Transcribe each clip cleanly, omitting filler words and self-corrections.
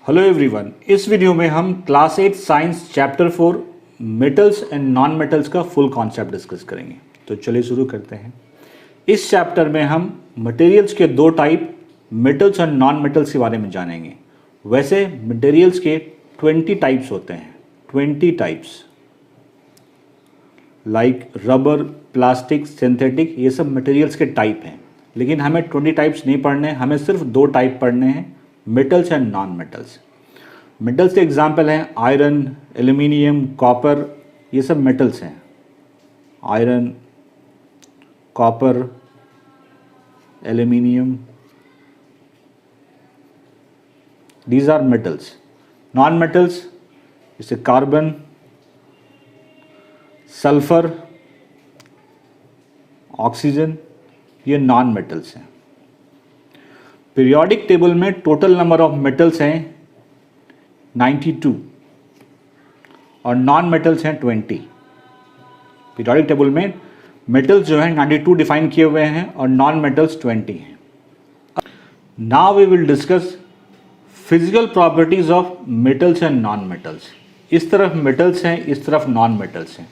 Hello everyone, इस video में हम class 8 science chapter 4 metals and non metals का फुल कॉन्सेप्ट डिस्कस करेंगे। तो चलिए शुरू करते हैं। इस चैप्टर में हम मटेरियल्स के दो टाइप मेटल्स और नॉन मेटल्स के बारे में जानेंगे। वैसे मटेरियल्स के 20 टाइप्स होते हैं, 20 types like rubber, plastic, synthetic, ये सब मटेरियल्स के टाइप हैं। लेकिन हमें 20 टाइप्स नहीं पढ़ने, हमें सिर्फ दो टाइप पढ़ने हैं, metals and non metals. Metals के एग्जांपल हैं आयरन, एल्यूमिनियम, कॉपर, ये सब मेटल्स हैं। Iron, copper, aluminium, these are metals. Non metals जैसे कार्बन, सल्फर, ऑक्सीजन, ये नॉन मेटल्स हैं। पीरियोडिक टेबल में टोटल नंबर ऑफ मेटल्स हैं 92 और नॉन मेटल्स हैं 20। पीरियोडिक टेबल में मेटल्स जो हैं 92 डिफाइन किए हुए हैं और नॉन मेटल्स 20 हैं। Now we will discuss physical properties of metals and non metals. इस तरफ मेटल्स हैं, इस तरफ नॉन मेटल्स हैं।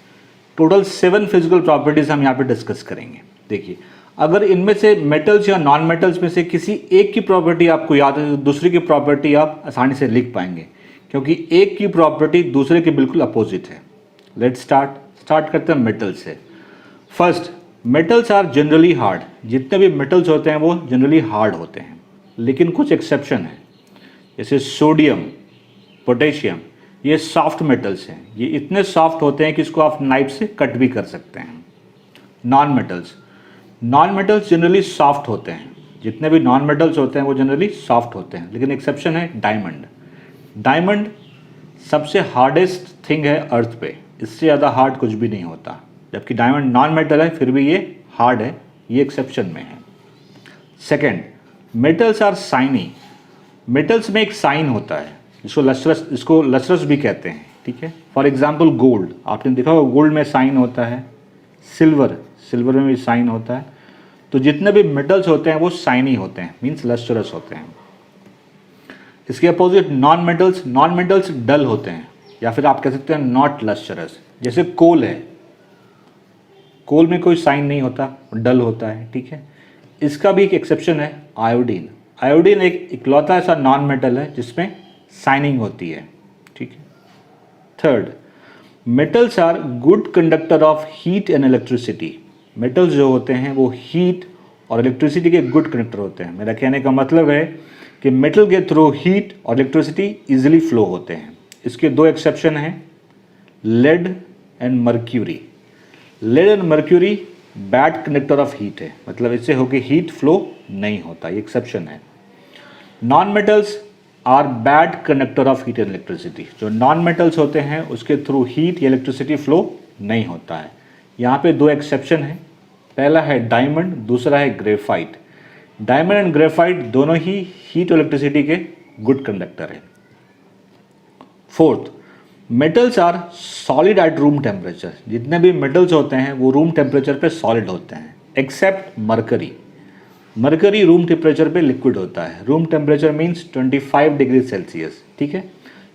टोटल 7 फिजिकल प्रॉपर्टीज हम यहाँ पे डिस्कस करेंगे। देखिए, अगर इनमें से मेटल्स या नॉन मेटल्स में से किसी एक की प्रॉपर्टी आपको याद है तो दूसरे की प्रॉपर्टी आप आसानी से लिख पाएंगे, क्योंकि एक की प्रॉपर्टी दूसरे के बिल्कुल अपोजिट है। लेट्स स्टार्ट करते हैं मेटल्स से। First, metals are generally hard. जितने भी मेटल्स होते हैं वो जनरली हार्ड होते हैं, लेकिन कुछ एक्सेप्शन है। जैसे सोडियम, पोटेशियम, ये सॉफ्ट मेटल्स हैं। ये इतने सॉफ्ट होते हैं कि इसको आप नाइफ से कट भी कर सकते हैं। नॉन मेटल्स जनरली सॉफ्ट होते हैं। जितने भी नॉन मेटल्स होते हैं वो जनरली सॉफ्ट होते हैं, लेकिन एक्सेप्शन है डायमंड। डायमंड सबसे हार्डेस्ट थिंग है अर्थ पे, इससे ज़्यादा हार्ड कुछ भी नहीं होता। जबकि डायमंड नॉन मेटल है फिर भी ये हार्ड है, ये एक्सेप्शन में है। Second, metals are shiny. Metals में एक साइन होता है इसको लसरस भी कहते हैं, ठीक है। फॉर एग्जाम्पल गोल्ड, आपने देखा होगा गोल्ड में साइन होता है। सिल्वर में भी साइन होता है। तो जितने भी मेटल्स होते हैं वो साइनी होते हैं, मीन्स लस्टरस होते हैं। इसके अपोजिट नॉन मेटल्स डल होते हैं, या फिर आप कह सकते हैं नॉट लस्टरस। जैसे कोल है, कोल में कोई साइन नहीं होता, डल होता है, ठीक है। इसका भी एक एक्सेप्शन है आयोडीन। आयोडीन एक इकलौता ऐसा नॉन मेटल है जिसमें साइनिंग होती है, ठीक है। Third, metals are good conductor of heat and electricity. Metals जो होते हैं वो हीट और इलेक्ट्रिसिटी के गुड कंडक्टर होते हैं। मेरा कहने का मतलब है कि मेटल के थ्रू हीट और इलेक्ट्रिसिटी इजीली फ्लो होते हैं। इसके दो एक्सेप्शन हैं, lead and mercury. Lead and mercury bad conductor of heat है, मतलब इससे होकर हीट फ्लो नहीं होता, ये एक्सेप्शन है। Non metals are bad conductor of heat and electricity. जो नॉन मेटल्स होते हैं उसके थ्रू हीट या इलेक्ट्रिसिटी फ्लो नहीं होता है। यहाँ पे दो एक्सेप्शन हैं, पहला है डायमंड, दूसरा है ग्रेफाइट। डायमंड एंड ग्रेफाइट दोनों ही हीट और इलेक्ट्रिसिटी के गुड कंडक्टर हैं। Fourth, metals are solid at room temperature. जितने भी मेटल्स होते हैं वो रूम टेम्परेचर पे सॉलिड होते हैं, except mercury. Mercury room temperature पे लिक्विड होता है। Room temperature means 25 degree Celsius, ठीक है।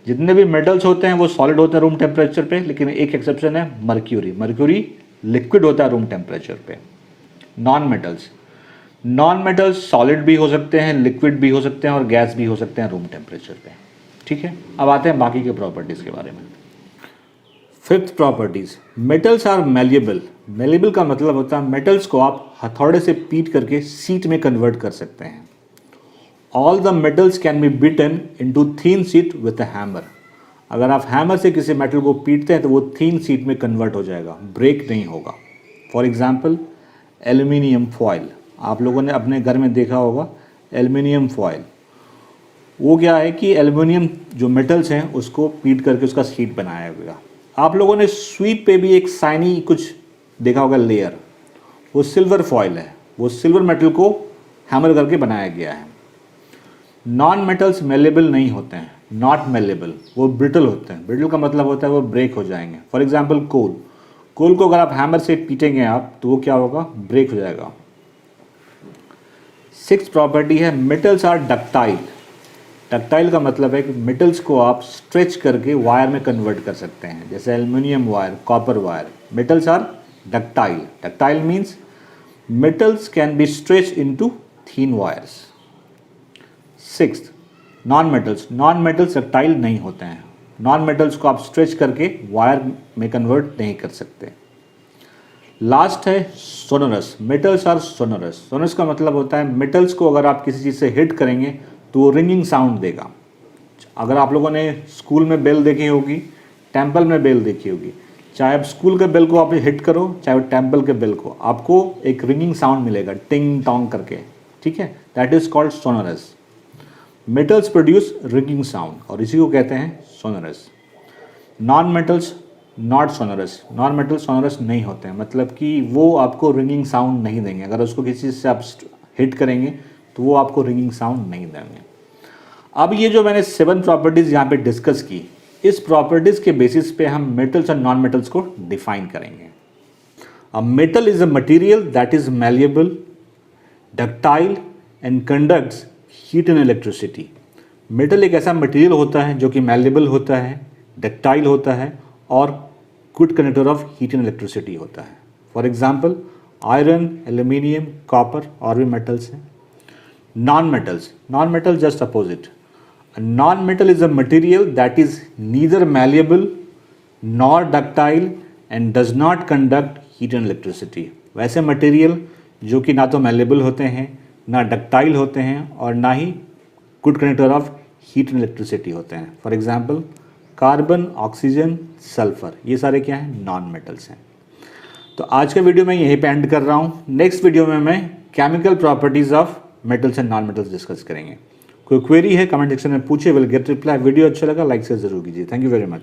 जितने भी मेटल्स होते हैं वो सॉलिड होते हैं रूम टेम्परेचर पे, लेकिन एक एक्सेप्शन है मर्क्यूरी। मर्क्यूरी लिक्विड होता है रूम टेम्परेचर पे। नॉन मेटल्स सॉलिड भी हो सकते हैं, लिक्विड भी हो सकते हैं और गैस भी हो सकते हैं रूम टेम्परेचर पे, ठीक है। अब आते हैं बाकी के प्रॉपर्टीज़ के बारे में। Fifth properties, metals are malleable. Malleable का मतलब होता है मेटल्स को आप हथौड़े से पीट करके शीट में कन्वर्ट कर सकते हैं। All the metals can be beaten into thin sheet with a hammer. अगर आप हैमर से किसी मेटल को पीटते हैं तो वो थिन शीट में कन्वर्ट हो जाएगा, ब्रेक नहीं होगा। फॉर एग्जाम्पल एल्यूमिनियम फॉयल, आप लोगों ने अपने घर में देखा होगा एल्यूमिनियम फॉयल। वो क्या है कि एल्यूमिनियम जो मेटल्स हैं उसको पीट करके उसका शीट बनाया हुआ। आप लोगों ने स्वीट पे भी एक साइनी कुछ देखा होगा लेयर, वो सिल्वर फॉयल है। वो सिल्वर मेटल को हैमर करके बनाया गया है। नॉन मेटल्स मेलेबल नहीं होते हैं, नॉट मेलेबल, वो ब्रिटल होते हैं। ब्रिटल का मतलब होता है वो ब्रेक हो जाएंगे। फॉर एग्जाम्पल कोल को अगर आप हैमर से पीटेंगे आप तो वो क्या होगा, ब्रेक हो जाएगा। सिक्स्थ प्रॉपर्टी है मेटल्स आर डक्टाइल। डक्टाइल का मतलब है कि मेटल्स को आप स्ट्रेच करके वायर में कन्वर्ट कर सकते हैं, जैसे aluminium wire, copper wire. Metals are ductile. Ductile means metals can be stretched into thin wires. Sixth, non-metals. Non-metals ductile नहीं होते हैं। Non-metals को आप stretch करके वायर में कन्वर्ट नहीं कर सकते। लास्ट है sonorous. Metals are sonorous. Sonorous का मतलब होता है metals को अगर आप किसी चीज़ से हिट करेंगे तो वो रिंगिंग साउंड देगा। अगर आप लोगों ने स्कूल में बेल देखी होगी, टेम्पल में बेल देखी होगी, चाहे आप स्कूल के बेल को आप हिट करो, चाहे वो टेम्पल के बेल को, आपको एक रिंगिंग साउंड मिलेगा, टिंग टोंग करके, ठीक है। That is called sonorous. Metals produce ringing sound और इसी को कहते हैं sonorous. Non metals not sonorous. Non metal sonorous नहीं होते हैं, मतलब कि वो आपको रिंगिंग साउंड नहीं देंगे। अगर उसको किसी चीज़ से आप हिट करेंगे तो वो आपको रिंगिंग साउंड नहीं देंगे। अब ये जो मैंने 7 प्रॉपर्टीज़ यहाँ पे डिस्कस की, इस प्रॉपर्टीज के बेसिस पे हम मेटल्स और नॉन मेटल्स को डिफाइन करेंगे। A metal is a material that is malleable, ductile and conducts heat and electricity. Metal एक ऐसा मटेरियल होता है जो कि मैलिएबल होता है, डक्टाइल होता है और good conductor of heat and electricity होता है। For example iron, aluminium, copper और भी मेटल्स हैं। Non metal just opposite. A non-metal is a material that is neither malleable nor ductile and does not conduct heat and electricity. वैसे material जो कि ना तो malleable होते हैं, ना ductile होते हैं और ना ही good conductor of heat and electricity होते हैं। For example carbon, oxygen, sulphur, ये सारे क्या हैं? नॉन मेटल्स हैं। तो आज का वीडियो मैं यहीं पे एंड कर रहा हूँ। नेक्स्ट वीडियो में मैं chemical properties of metals and non metals discuss करेंगे। कोई क्वेरी है कमेंट सेक्शन में पूछिए, विल गेट रिप्लाई। वीडियो अच्छा लगा लाइक से जरूर कीजिए। Thank you very much.